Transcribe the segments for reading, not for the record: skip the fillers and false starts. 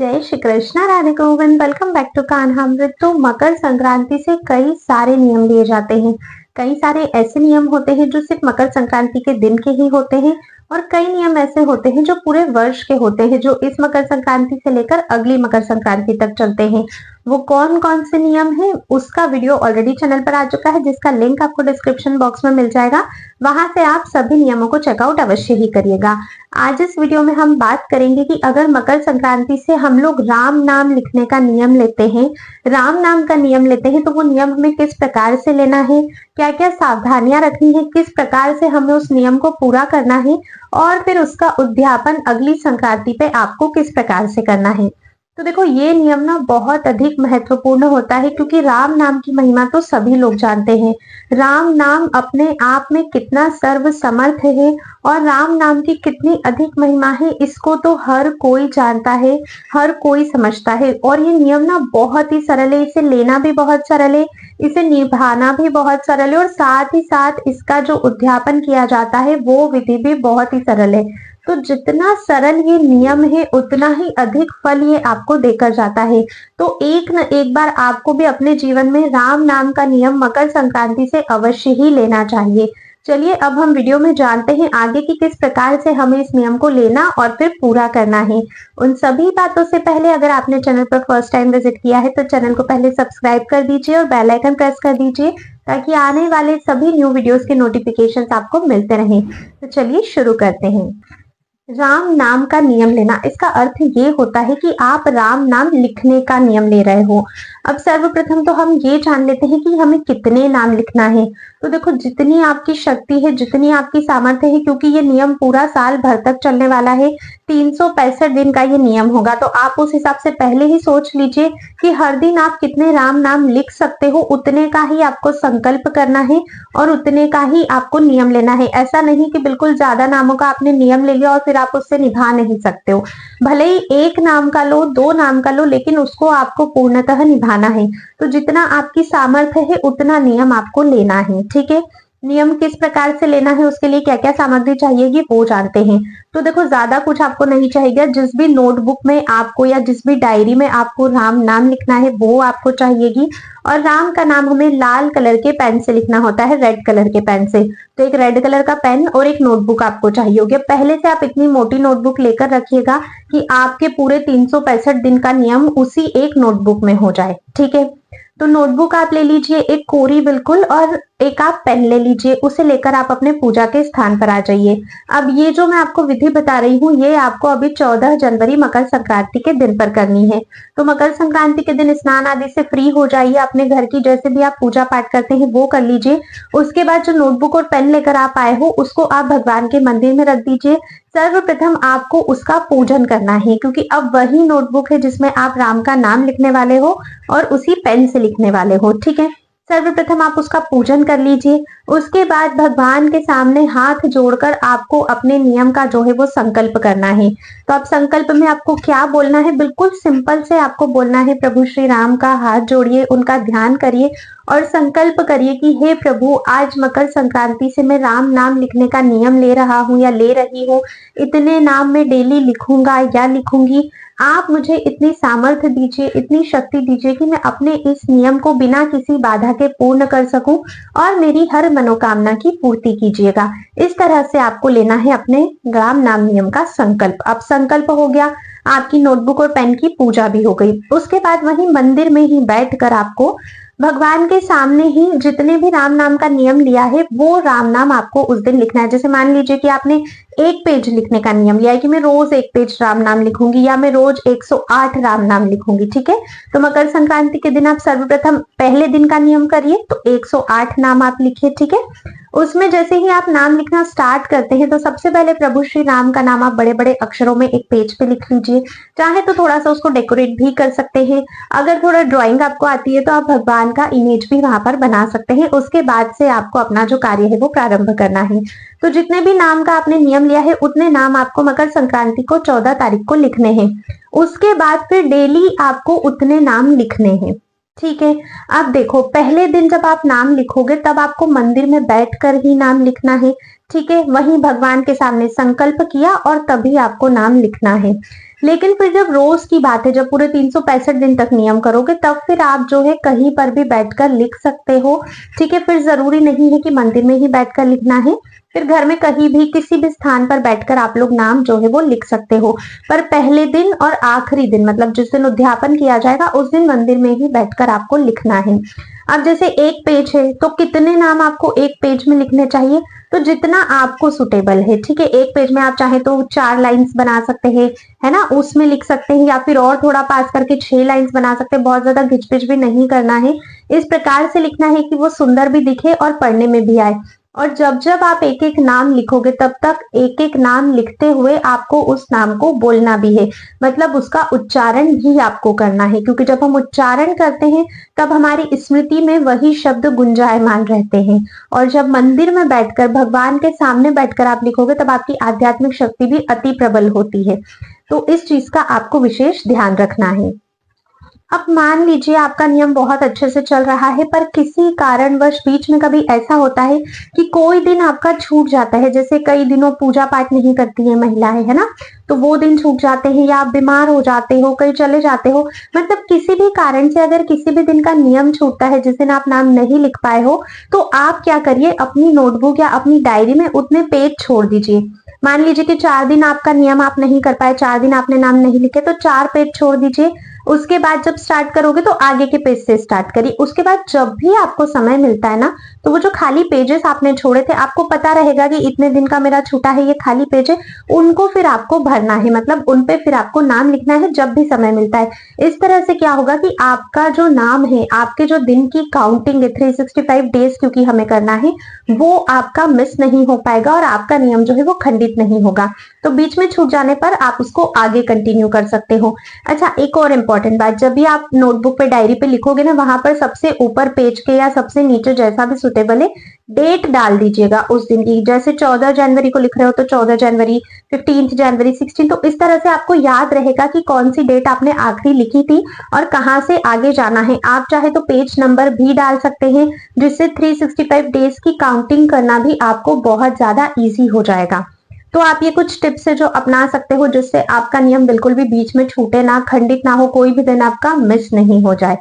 जय Shri Krishna, Radhe Govind. Welcome back to Kanhamrit. तो मकर संक्रांति से कई सारे नियम लिए जाते हैं। कई सारे ऐसे नियम होते हैं जो सिर्फ मकर संक्रांति के दिन के ही होते हैं और कई नियम ऐसे होते हैं जो पूरे वर्ष के होते हैं, जो इस मकर संक्रांति से लेकर अगली मकर संक्रांति तक चलते हैं। वो कौन कौन से नियम हैं उसका वीडियो ऑलरेडी चैनल पर आ चुका है, जिसका लिंक आपको डिस्क्रिप्शन बॉक्स में मिल जाएगा। वहां से आप सभी नियमों को चेकआउट अवश्य ही करिएगा। आज इस वीडियो में हम बात करेंगे कि अगर मकर संक्रांति से हम लोग राम नाम लिखने का नियम लेते हैं, राम नाम का नियम लेते हैं, तो वो नियम हमें किस प्रकार से लेना है, क्या क्या सावधानियां रखनी है, किस प्रकार से हमें उस नियम को पूरा करना है और फिर उसका उद्यापन अगली संक्रांति पे आपको किस प्रकार से करना है। तो देखो, ये नियम ना बहुत अधिक महत्वपूर्ण होता है क्योंकि राम नाम की महिमा तो सभी लोग जानते हैं। राम नाम अपने आप में कितना सर्व समर्थ है और राम नाम की कितनी अधिक महिमा है, इसको तो हर कोई जानता है, हर कोई समझता है। और ये नियम ना बहुत ही सरल है, इसे लेना भी बहुत सरल है, इसे निभाना भी बहुत सरल है और साथ ही साथ इसका जो उद्यापन किया जाता है वो विधि भी बहुत ही सरल है। तो जितना सरल ये नियम है उतना ही अधिक फल ये आपको देकर जाता है। तो एक न एक बार आपको भी अपने जीवन में राम नाम का नियम मकर संक्रांति से अवश्य ही लेना चाहिए। चलिए अब हम वीडियो में जानते हैं आगे की किस प्रकार से हमें इस नियम को लेना और फिर पूरा करना है। उन सभी बातों से पहले अगर आपने चैनल पर फर्स्ट टाइम विजिट किया है तो चैनल को पहले सब्सक्राइब कर दीजिए और बेल आइकन प्रेस कर दीजिए ताकि आने वाले सभी न्यू वीडियोस के नोटिफिकेशंस आपको मिलते रहें। तो चलिए शुरू करते हैं। राम नाम का नियम लेना, इसका अर्थ ये होता है कि आप राम नाम लिखने का नियम ले रहे हो। अब सर्वप्रथम तो हम ये जान लेते हैं कि हमें कितने नाम लिखना है। तो देखो, जितनी आपकी शक्ति है, जितनी आपकी सामर्थ्य है, क्योंकि ये नियम पूरा साल भर तक चलने वाला है, 365 दिन का ये नियम होगा, तो आप उस हिसाब से पहले ही सोच लीजिए कि हर दिन आप कितने राम नाम लिख सकते हो। उतने का ही आपको संकल्प करना है और उतने का ही आपको नियम लेना है। ऐसा नहीं कि बिल्कुल ज्यादा नामों का आपने नियम ले लिया और फिर आप उससे निभा नहीं सकते हो। भले ही एक नाम का लो, दो नाम का लो, लेकिन उसको आपको पूर्णतः निभाना है। तो जितना आपकी सामर्थ्य है उतना नियम आपको लेना है। ठीक है, नियम किस प्रकार से लेना है, उसके लिए क्या क्या सामग्री चाहिएगी वो जानते हैं। तो देखो, ज्यादा कुछ आपको नहीं चाहिएगा। जिस भी नोटबुक में आपको या जिस भी डायरी में आपको राम नाम लिखना है वो आपको चाहिएगी। और राम का नाम हमें लाल कलर के पेन से लिखना होता है, रेड कलर के पेन से। तो एक रेड कलर का पेन और एक नोटबुक आपको चाहिए होगी। पहले से आप इतनी मोटी नोटबुक लेकर रखिएगा कि आपके पूरे 365 दिन का नियम उसी एक नोटबुक में हो जाए। ठीक है, तो नोटबुक आप ले लीजिए, एक कोरी बिल्कुल, और एक आप पेन ले लीजिए। उसे लेकर आप अपने पूजा के स्थान पर आ जाइए। अब ये जो मैं आपको विधि बता रही हूँ ये आपको अभी 14 जनवरी मकर संक्रांति के दिन पर करनी है। तो मकर संक्रांति के दिन स्नान आदि से फ्री हो जाइए, अपने घर की जैसे भी आप पूजा पाठ करते हैं वो कर लीजिए। उसके बाद जो नोटबुक और पेन लेकर आप आए हो उसको आप भगवान के मंदिर में रख दीजिए। सर्वप्रथम आपको उसका पूजन करना है क्योंकि अब वही नोटबुक है जिसमें आप राम का नाम लिखने वाले हो और उसी पेन से लिखने वाले हो। ठीक है, सर्वप्रथम आप उसका पूजन कर लीजिए। उसके बाद भगवान के सामने हाथ जोड़कर आपको अपने नियम का जो है वो संकल्प करना है। तो अब संकल्प में आपको क्या बोलना है, बिल्कुल सिंपल से आपको बोलना है, प्रभु श्री राम का हाथ जोड़िए, उनका ध्यान करिए और संकल्प करिए कि हे प्रभु, आज मकर संक्रांति से मैं राम नाम लिखने का नियम ले रहा हूँ या ले रही हूँ। इतने नाम मैं डेली लिखूंगा या लिखूंगी। आप मुझे इतनी सामर्थ्य दीजिए, इतनी शक्ति दीजिए कि मैं अपने इस नियम को बिना किसी बाधा के पूर्ण कर सकूं और मेरी हर मनोकामना की पूर्ति कीजिएगा। इस तरह से आपको लेना है अपने राम नाम नियम का संकल्प। अब संकल्प हो गया, आपकी नोटबुक और पेन की पूजा भी हो गई। उसके बाद वहीं मंदिर में ही बैठकर आपको भगवान के सामने ही जितने भी राम नाम का नियम लिया है वो राम नाम आपको उस दिन लिखना है। जैसे मान लीजिए कि आपने एक पेज लिखने का नियम लिया है कि मैं रोज एक पेज राम नाम लिखूंगी या मैं रोज 108 राम नाम लिखूंगी। ठीक है, तो मकर संक्रांति के दिन आप सर्वप्रथम पहले दिन का नियम करिए, तो 108 नाम आप लिखिए। ठीक है, उसमें जैसे ही आप नाम लिखना स्टार्ट करते हैं तो सबसे पहले प्रभु श्री राम का नाम आप बड़े बड़े अक्षरों में एक पेज पे लिख लीजिए। चाहे तो थोड़ा सा उसको डेकोरेट भी कर सकते हैं। अगर थोड़ा ड्राइंग आपको आती है तो आप भगवान का इमेज भी वहां पर बना सकते हैं। उसके बाद से आपको अपना जो कार्य है वो प्रारंभ करना है। तो जितने भी नाम का आपने नियम लिया है उतने नाम आपको मकर संक्रांति को 14 तारीख को लिखने हैं। उसके बाद फिर डेली आपको उतने नाम लिखने हैं। ठीक है, अब देखो, पहले दिन जब आप नाम लिखोगे तब आपको मंदिर में बैठकर ही नाम लिखना है। ठीक है, वहीं भगवान के सामने संकल्प किया और तभी आपको नाम लिखना है। लेकिन फिर जब रोज की बात है, जब पूरे 365 दिन तक नियम करोगे, तब फिर आप जो है कहीं पर भी बैठकर लिख सकते हो। ठीक है, फिर जरूरी नहीं है कि मंदिर में ही बैठकर लिखना है, फिर घर में कहीं भी किसी भी स्थान पर बैठकर आप लोग नाम जो है वो लिख सकते हो। पर पहले दिन और आखिरी दिन, मतलब जिस दिन उद्यापन किया जाएगा उस दिन मंदिर में ही बैठकर आपको लिखना है। अब जैसे एक पेज है तो कितने नाम आपको एक पेज में लिखने चाहिए, तो जितना आपको सुटेबल है। ठीक है, एक पेज में आप चाहे तो 4 लाइंस बना सकते हैं, है ना, उसमें लिख सकते हैं, या फिर और थोड़ा पास करके 6 लाइंस बना सकते हैं। बहुत ज्यादा घिचपिच भी नहीं करना है, इस प्रकार से लिखना है कि वो सुंदर भी दिखे और पढ़ने में भी आए। और जब जब आप एक एक नाम लिखोगे, तब तक एक एक नाम लिखते हुए आपको उस नाम को बोलना भी है, मतलब उसका उच्चारण भी आपको करना है, क्योंकि जब हम उच्चारण करते हैं तब हमारी स्मृति में वही शब्द गुंजायमान रहते हैं। और जब मंदिर में बैठकर, भगवान के सामने बैठकर आप लिखोगे, तब आपकी आध्यात्मिक शक्ति भी अति प्रबल होती है। तो इस चीज का आपको विशेष ध्यान रखना है। अब मान लीजिए आपका नियम बहुत अच्छे से चल रहा है, पर किसी कारणवश बीच में कभी ऐसा होता है कि कोई दिन आपका छूट जाता है। जैसे कई दिनों पूजा पाठ नहीं करती है महिलाएं, है ना, तो वो दिन छूट जाते हैं, या आप बीमार हो जाते हो, कहीं चले जाते हो, मतलब किसी भी कारण से अगर किसी भी दिन का नियम छूटता है जिस दिन आप नाम नहीं लिख पाए हो, तो आप क्या करिए, अपनी नोटबुक या अपनी डायरी में उतने पेज छोड़ दीजिए। मान लीजिए कि 4 दिन आपका नियम आप नहीं कर पाए, 4 दिन आपने नाम नहीं लिखे, तो 4 पेज छोड़ दीजिए। उसके बाद जब स्टार्ट करोगे तो आगे के पेज से स्टार्ट करिए। उसके बाद जब भी आपको समय मिलता है ना, तो वो जो खाली पेजेस आपने छोड़े थे, आपको पता रहेगा कि इतने दिन का मेरा छूटा है, ये खाली पेज है, उनको फिर आपको भरना है, मतलब उन पे फिर आपको नाम लिखना है जब भी समय मिलता है। इस तरह से क्या होगा कि आपका जो नाम है, आपके जो दिन की काउंटिंग है, 365 डेज क्योंकि हमें करना है, वो आपका मिस नहीं हो पाएगा और आपका नियम जो है वो खंडित नहीं होगा। तो बीच में छूट जाने पर आप उसको आगे कंटिन्यू कर सकते हो। अच्छा, एक और इम्पोर्टेंट बात, जब भी आप नोटबुक पे, डायरी पे लिखोगे ना, वहां पर सबसे ऊपर पेज के या सबसे नीचे, जैसा भी सुटेबल है, डेट डाल दीजिएगा उस दिन की। जैसे 14 जनवरी को लिख रहे हो तो 14 जनवरी, 15 जनवरी, 16, तो इस तरह से आपको याद रहेगा कि कौन सी डेट आपने आखिरी लिखी थी और कहां से आगे जाना है। आप चाहे तो पेज नंबर भी डाल सकते हैं, जिससे 365 डेज की काउंटिंग करना भी आपको बहुत ज्यादा ईजी हो जाएगा। तो आप ये कुछ टिप्स है जो अपना सकते हो, जिससे आपका नियम बिल्कुल भी बीच में छूटे ना, खंडित ना हो, कोई भी दिन आपका मिस नहीं हो जाए।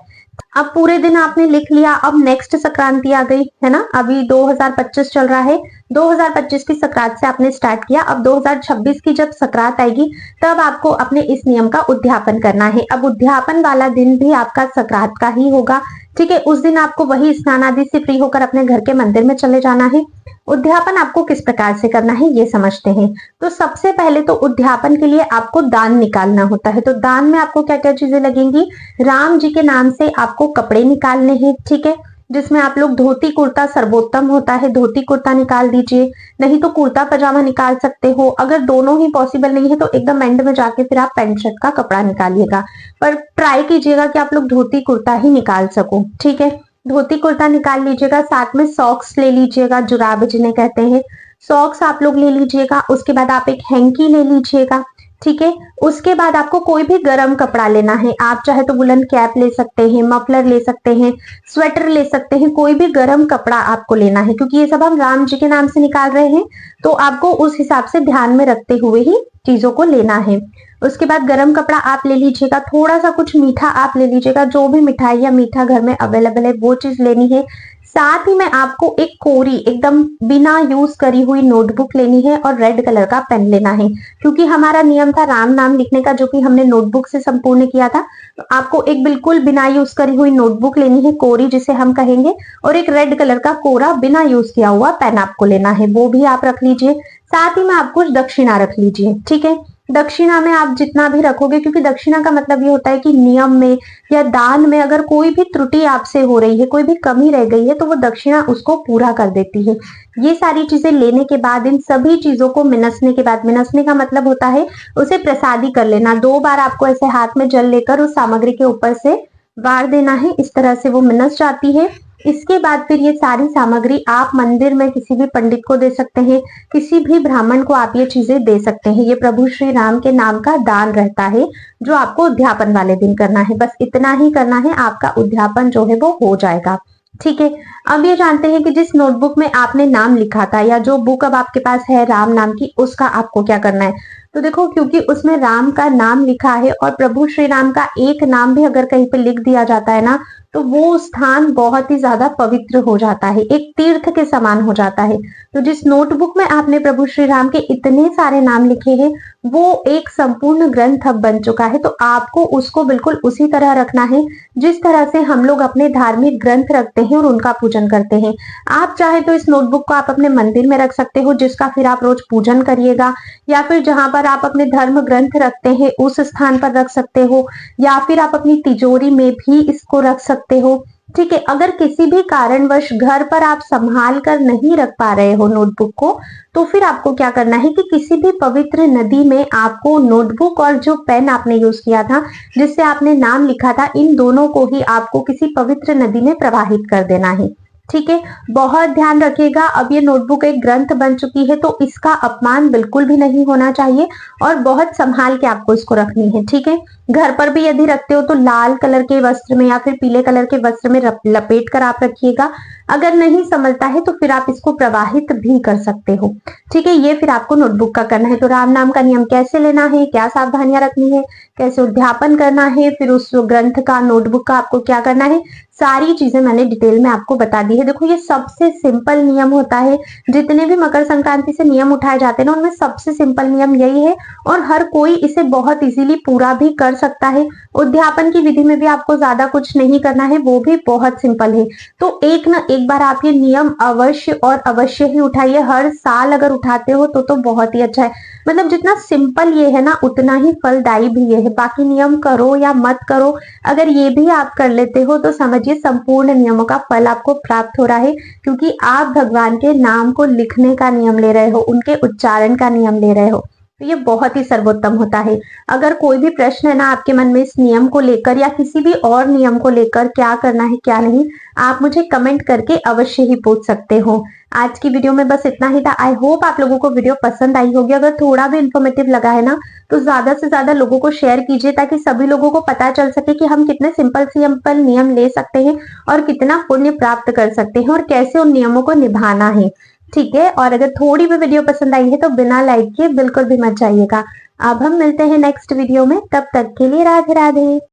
अब पूरे दिन आपने लिख लिया, अब नेक्स्ट संक्रांति आ गई है ना, अभी 2025 चल रहा है, 2025 की संक्रांत से आपने स्टार्ट किया। अब 2026 की जब संक्रांत आएगी, तब आपको अपने इस नियम का उद्यापन करना है। अब उद्यापन वाला दिन भी आपका संक्रांत का ही होगा। ठीक है, उस दिन आपको वही स्नान आदि से फ्री होकर अपने घर के मंदिर में चले जाना है। उद्यापन आपको किस प्रकार से करना है ये समझते हैं। तो सबसे पहले तो उद्यापन के लिए आपको दान निकालना होता है। तो दान में आपको क्या क्या चीजें लगेंगी, राम जी के नाम से आपको कपड़े निकालने हैं। ठीक है, जिसमें आप लोग धोती कुर्ता सर्वोत्तम होता है, धोती कुर्ता निकाल दीजिए, नहीं तो कुर्ता पजामा निकाल सकते हो। अगर दोनों ही पॉसिबल नहीं है तो एकदम एंड में जाके फिर आप पैंट शर्ट का कपड़ा निकालिएगा, पर ट्राई कीजिएगा कि आप लोग धोती कुर्ता ही निकाल सको। ठीक है, धोती कुर्ता निकाल लीजिएगा, साथ में सॉक्स ले लीजिएगा, जुराब जिन्हें कहते हैं, सॉक्स आप लोग ले लीजिएगा। उसके बाद आप एक हैंकी ले लीजिएगा। ठीक है, उसके बाद आपको कोई भी गर्म कपड़ा लेना है, आप चाहे तो वुलन कैप ले सकते हैं, मफलर ले सकते हैं, स्वेटर ले सकते हैं, कोई भी गर्म कपड़ा आपको लेना है, क्योंकि ये सब हम राम जी के नाम से निकाल रहे हैं, तो आपको उस हिसाब से ध्यान में रखते हुए ही चीजों को लेना है। उसके बाद गर्म कपड़ा आप ले लीजिएगा, थोड़ा सा कुछ मीठा आप ले लीजिएगा, जो भी मिठाई या मीठा घर में अवेलेबल है वो चीज लेनी है। साथ ही में आपको एक कोरी, एकदम बिना यूज करी हुई नोटबुक लेनी है और रेड कलर का पेन लेना है, क्योंकि हमारा नियम था राम नाम लिखने का, जो कि हमने नोटबुक से संपूर्ण किया था। तो आपको एक बिल्कुल बिना यूज करी हुई नोटबुक लेनी है, कोरी जिसे हम कहेंगे, और एक रेड कलर का कोरा बिना यूज किया हुआ पेन आपको लेना है, वो भी आप रख लीजिए। साथ ही में आप कुछ दक्षिणा रख लीजिए। ठीक है, दक्षिणा में आप जितना भी रखोगे, क्योंकि दक्षिणा का मतलब ये होता है कि नियम में या दान में अगर कोई भी त्रुटि आपसे हो रही है, कोई भी कमी रह गई है, तो वो दक्षिणा उसको पूरा कर देती है। ये सारी चीजें लेने के बाद, इन सभी चीजों को मिनसने के बाद, मिनसने का मतलब होता है उसे प्रसादी कर लेना। 2 बार आपको ऐसे हाथ में जल लेकर उस सामग्री के ऊपर से वार देना है, इस तरह से वो मिनस जाती है। इसके बाद फिर ये सारी सामग्री आप मंदिर में किसी भी पंडित को दे सकते हैं, किसी भी ब्राह्मण को आप ये चीजें दे सकते हैं। ये प्रभु श्री राम के नाम का दान रहता है, जो आपको उद्यापन वाले दिन करना है। बस इतना ही करना है, आपका उद्यापन जो है वो हो जाएगा। ठीक है, अब ये जानते हैं कि जिस नोटबुक में आपने नाम लिखा था, या जो बुक अब आपके पास है राम नाम की, उसका आपको क्या करना है। तो देखो क्योंकि उसमें राम का नाम लिखा है और प्रभु श्री राम का एक नाम भी अगर कहीं पे लिख दिया जाता है ना, तो वो स्थान बहुत ही ज्यादा पवित्र हो जाता है, एक तीर्थ के समान हो जाता है। तो जिस नोटबुक में आपने प्रभु श्री राम के इतने सारे नाम लिखे हैं, वो एक संपूर्ण ग्रंथ अब बन चुका है। तो आपको उसको बिल्कुल उसी तरह रखना है जिस तरह से हम लोग अपने धार्मिक ग्रंथ रखते हैं और उनका पूजन करते हैं। आप चाहे तो इस नोटबुक को आप अपने मंदिर में रख सकते हो, जिसका फिर आप रोज पूजन करिएगा, या फिर जहां पर आप अपने धर्म ग्रंथ रखते हैं उस स्थान पर रख सकते हो, या फिर आप अपनी तिजोरी में भी इसको रख सकते हो। ठीक है, अगर किसी भी कारणवश घर पर आप संभाल कर नहीं रख पा रहे हो नोटबुक को, तो फिर आपको क्या करना है कि किसी भी पवित्र नदी में आपको नोटबुक और जो पेन आपने यूज किया था, जिससे आपने नाम लिखा था, इन दोनों को ही आपको किसी पवित्र नदी में प्रवाहित कर देना है। ठीक है, बहुत ध्यान रखिएगा। अब ये नोटबुक एक ग्रंथ बन चुकी है, तो इसका अपमान बिल्कुल भी नहीं होना चाहिए और बहुत संभाल के आपको इसको रखनी है। ठीक है, घर पर भी यदि रखते हो तो लाल कलर के वस्त्र में या फिर पीले कलर के वस्त्र में लपेट कर आप रखिएगा। अगर नहीं समझता है तो फिर आप इसको प्रवाहित भी कर सकते हो। ठीक है, ये फिर आपको नोटबुक का करना है। तो राम नाम का नियम कैसे लेना है, क्या सावधानियां रखनी है, कैसे उद्यापन करना है, फिर उस ग्रंथ का नोटबुक का आपको क्या करना है, सारी चीजें मैंने डिटेल में आपको बता दी है। देखो ये सबसे सिंपल नियम होता है, जितने भी मकर संक्रांति से नियम उठाए जाते हैं ना, उनमें सबसे सिंपल नियम यही है और हर कोई इसे बहुत इजीली पूरा भी कर सकता है। उद्यापन की विधि में भी आपको ज्यादा कुछ नहीं करना है, वो भी बहुत सिंपल है। तो एक ना एक बार आप ये नियम अवश्य और अवश्य ही उठाइए। हर साल अगर उठाते हो तो बहुत ही अच्छा है। मतलब जितना सिंपल ये है ना, उतना ही फलदायी भी ये है। बाकी नियम करो या मत करो, अगर ये भी आप कर लेते हो तो समझिए संपूर्ण नियमों का फल आपको प्राप्त हो रहा है, क्योंकि आप भगवान के नाम को लिखने का नियम ले रहे हो, उनके उच्चारण का नियम ले रहे हो। तो ये बहुत ही सर्वोत्तम होता है। अगर कोई भी प्रश्न है ना आपके मन में इस नियम को लेकर या किसी भी और नियम को लेकर, क्या करना है क्या नहीं, आप मुझे कमेंट करके अवश्य ही पूछ सकते हो। आज की वीडियो में बस इतना ही था। आई होप आप लोगों को वीडियो पसंद आई होगी। अगर थोड़ा भी इंफॉर्मेटिव लगा है ना, तो ज्यादा से ज्यादा लोगों को शेयर कीजिए, ताकि सभी लोगों को पता चल सके कि हम कितने सिंपल नियम ले सकते हैं और कितना पुण्य प्राप्त कर सकते हैं और कैसे उन नियमों को निभाना है। ठीक है, और अगर थोड़ी भी वीडियो पसंद आई है तो बिना लाइक किए बिल्कुल भी मत जाइएगा। अब हम मिलते हैं नेक्स्ट वीडियो में, तब तक के लिए राधे राधे।